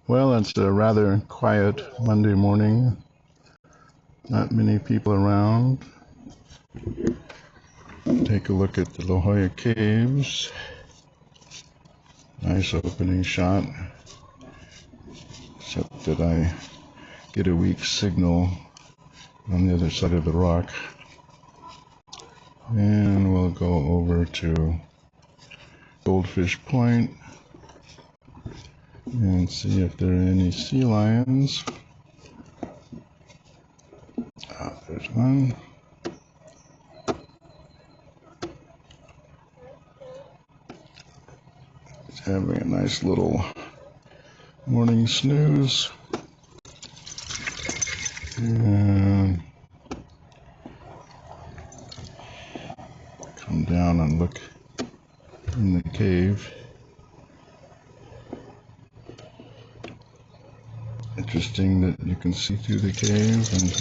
Well, it's a rather quiet Monday morning. Not many people around. Take a look at the La Jolla Caves. Nice opening shot. Except that I get a weak signal on the other side of the rock. And we'll go over to Goldfish Point and see if there are any sea lions. There's one. It's having a nice little morning snooze. And come down and look in the cave. Interesting that you can see through the cave, and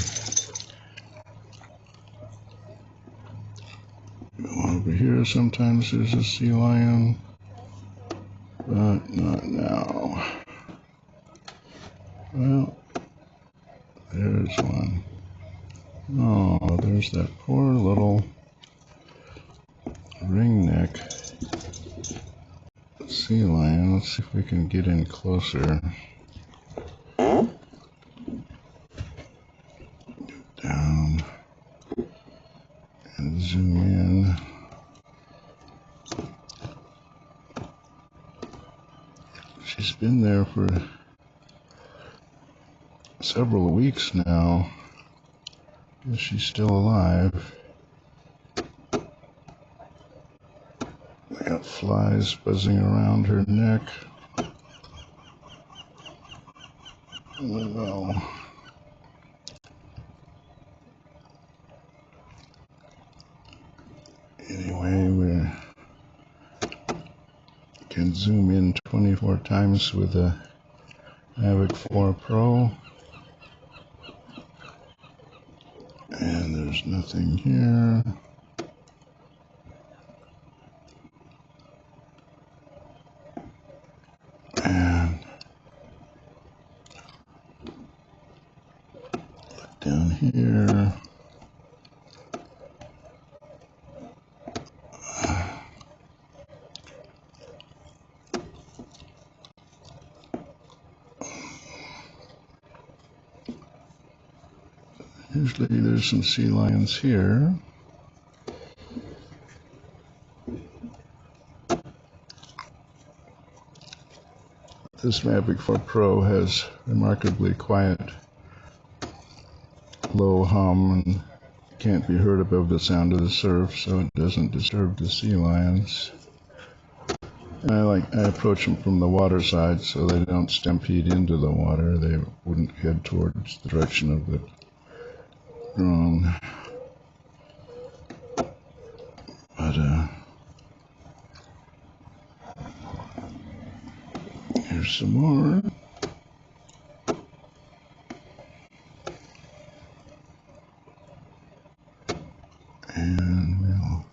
over here sometimes there's a sea lion, but not now. Well, there's one. Oh, there's that poor little ringneck sea lion. Let's see if we can get in closer. Down and zoom in. She's been there for several weeks now. Guess she's still alive. We got flies buzzing around her neck. Oh well. Anyway, we can zoom in 24 times with the Mavic 4 Pro. And there's nothing here. And look down here. Usually there's some sea lions here. This Mavic 4 Pro has remarkably quiet, low hum and can't be heard above the sound of the surf, so it doesn't disturb the sea lions. And I approach them from the water side so they don't stampede into the water. They wouldn't head towards the direction of the drone. But here's some more. And we'll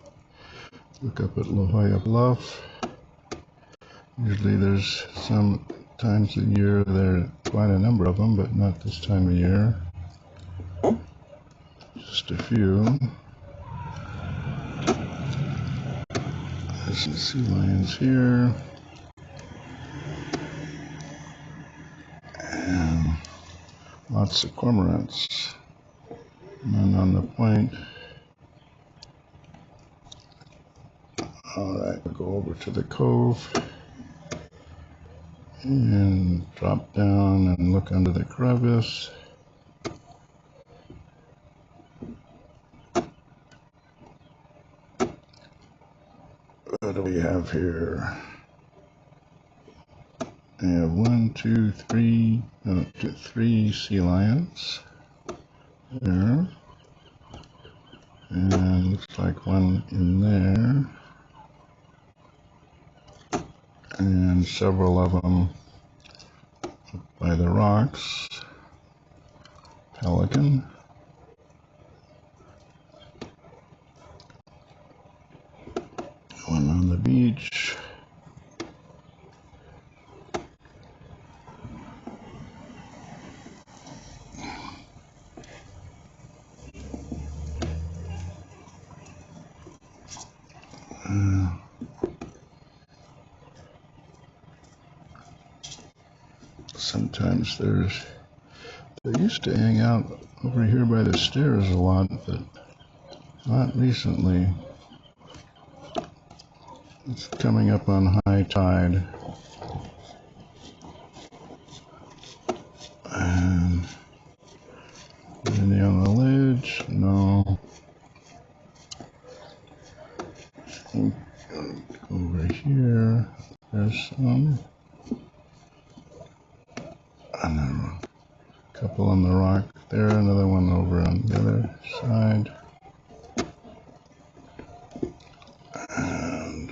look up at La Jolla Bluff. Usually there's some times a year there are quite a number of them, but not this time of year. Just a few. There's some sea lions here. And lots of cormorants. None on the point. Alright, we'll go over to the cove and drop down and look under the crevice. What do we have here? I have three sea lions there. And looks like one in there. And several of them by the rocks. Pelican. One on the beach. Sometimes they used to hang out over here by the stairs a lot, but not recently. It's coming up on high tide. And any on the ledge? No. Over here, there's some. Another couple on the rock there, another one over on the other side. And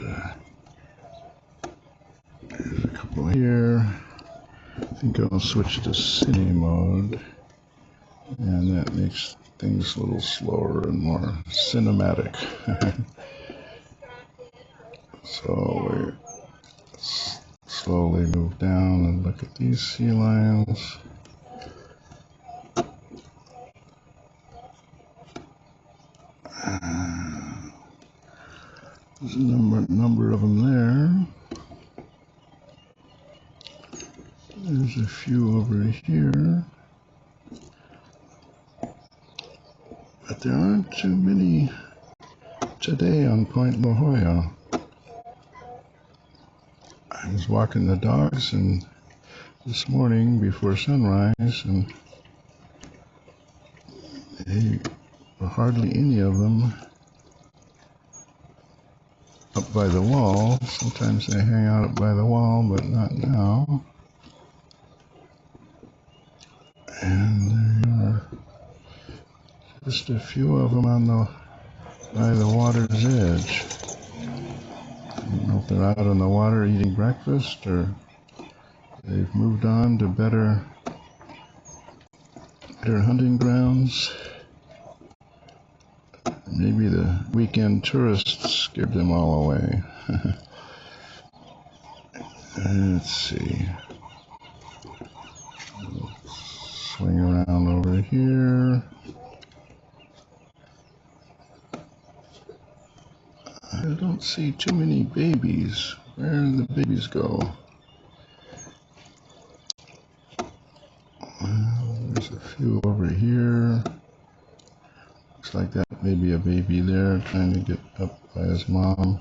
there's a couple here. I think I'll switch to cine mode, and that makes things a little slower and more cinematic. So we slowly move down and look at these sea lions. There's a number of them there. There's a few over here. But there aren't too many today on Point La Jolla. I was walking the dogs and this morning before sunrise, and there were hardly any of them up by the wall. Sometimes they hang out up by the wall, but not now. And there are just a few of them by the water's edge. I don't know if they're out on the water eating breakfast or they've moved on to better hunting grounds. Maybe the weekend tourists scared them all away. Let's see. Swing around over here. I don't see too many babies. Where did the babies go? Well, there's a few over here. Looks like that may be a baby there trying to get up by his mom.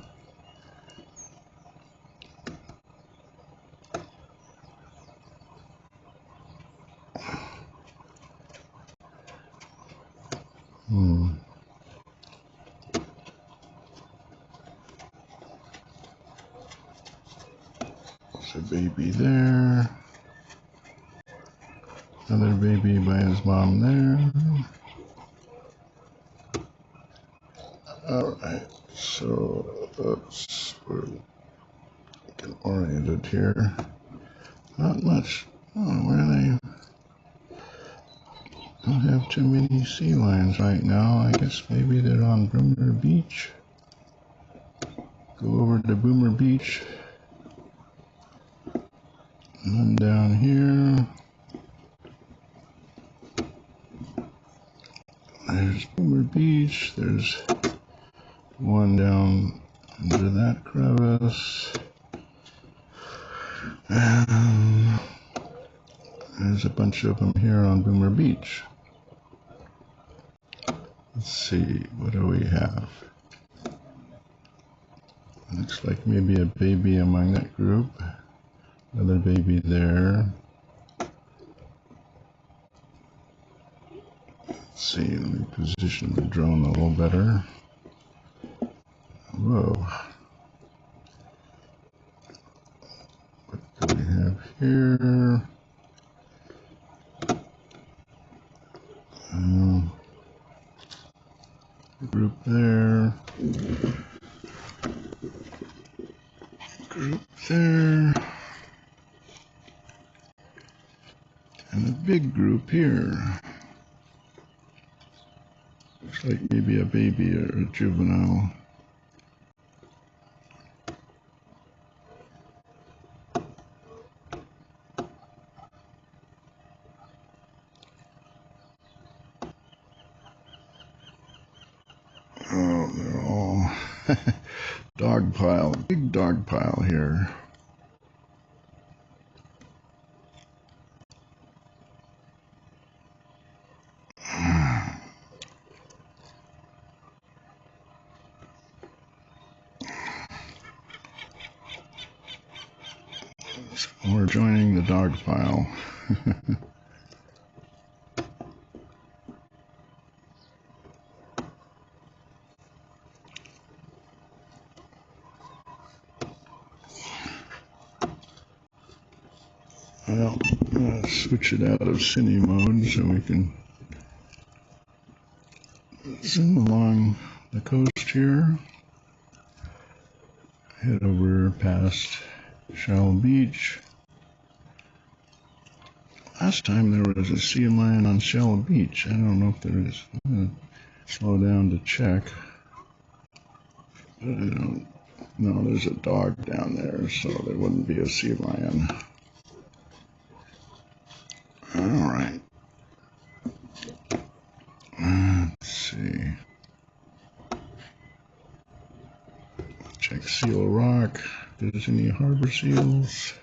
There's a baby there. Another baby by his mom there. Alright, so we're getting oriented here. Not much. Oh, where are they? Don't have too many sea lions right now. I guess maybe they're on Boomer Beach. Go over to Boomer Beach. And then down here. There's Boomer Beach. There's one down under that crevice. And there's a bunch of them here on Boomer Beach. Let's see, what do we have? Looks like maybe a baby among that group. Another baby there. Let's see, let me position the drone a little better. Whoa. What do we have here? Group there. Group there. And a big group here. Looks like maybe a baby or a juvenile. Oh, they're all dog pile, big dog pile here. or joining the dog pile. Well, switch it out of cine mode so we can zoom along the coast here. Head over past Shell Beach. Last time there was a sea lion on Shell Beach. I don't know if there is. I'm going to slow down to check. But I don't know. There's a dog down there, so there wouldn't be a sea lion. All right. Let's see. Check Seal Rock. If there's any harbor seals.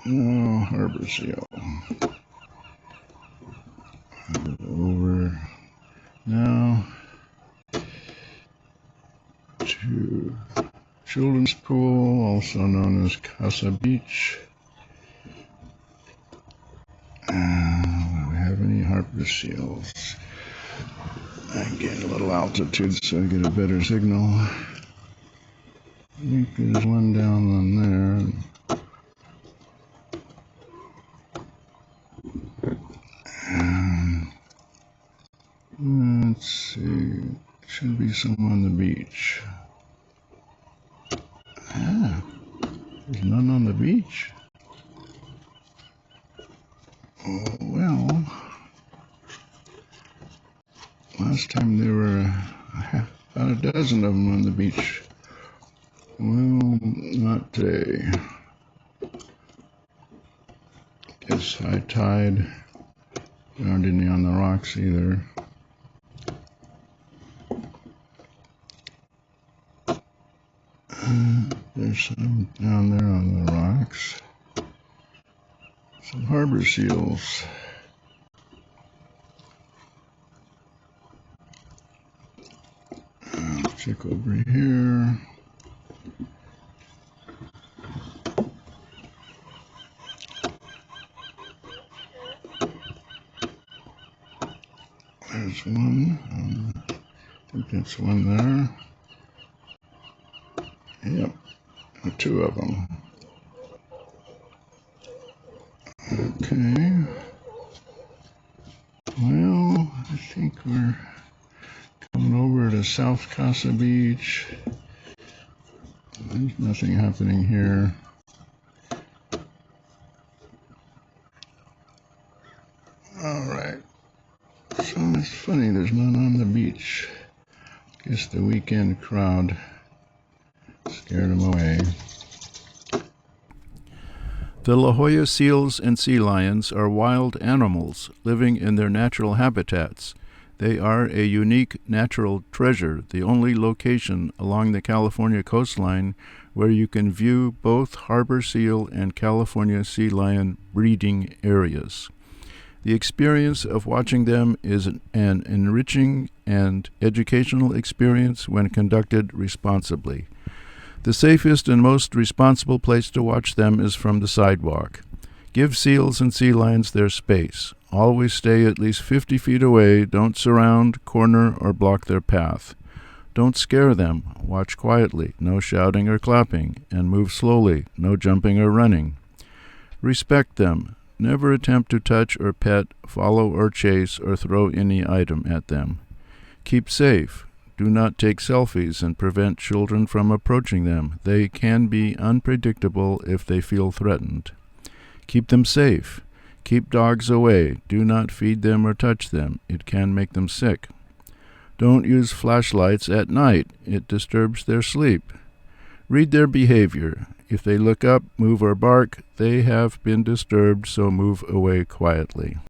No harbor seal. Over now to Children's Pool, also known as Casa Beach. Do we have any harbor seals? I get a little altitude so I get a better signal. I think there's one down on there. Let's see. Should be some on the beach. There's none on the beach. Oh, well. Last time there were about a dozen of them on the beach. Well, not today. Guess high tide. There aren't any on the rocks either. There's some down there on the rocks. Some harbor seals. Check over here. There's one. I think that's one there. Yep, two of them. Okay. Well, I think we're coming over to South Casa Beach. There's nothing happening here. All right. So it's funny, there's none on the beach. Guess the weekend crowd scared them away. The La Jolla seals and sea lions are wild animals living in their natural habitats. They are a unique natural treasure, the only location along the California coastline where you can view both harbor seal and California sea lion breeding areas. The experience of watching them is an enriching and educational experience when conducted responsibly. The safest and most responsible place to watch them is from the sidewalk. Give seals and sea lions their space. Always stay at least 50 feet away. Don't surround, corner, or block their path. Don't scare them. Watch quietly. No shouting or clapping. And move slowly. No jumping or running. Respect them. Never attempt to touch or pet, follow or chase, or throw any item at them. Keep safe. Do not take selfies and prevent children from approaching them. They can be unpredictable if they feel threatened. Keep them safe. Keep dogs away. Do not feed them or touch them. It can make them sick. Don't use flashlights at night. It disturbs their sleep. Read their behavior. If they look up, move, or bark, they have been disturbed, so move away quietly.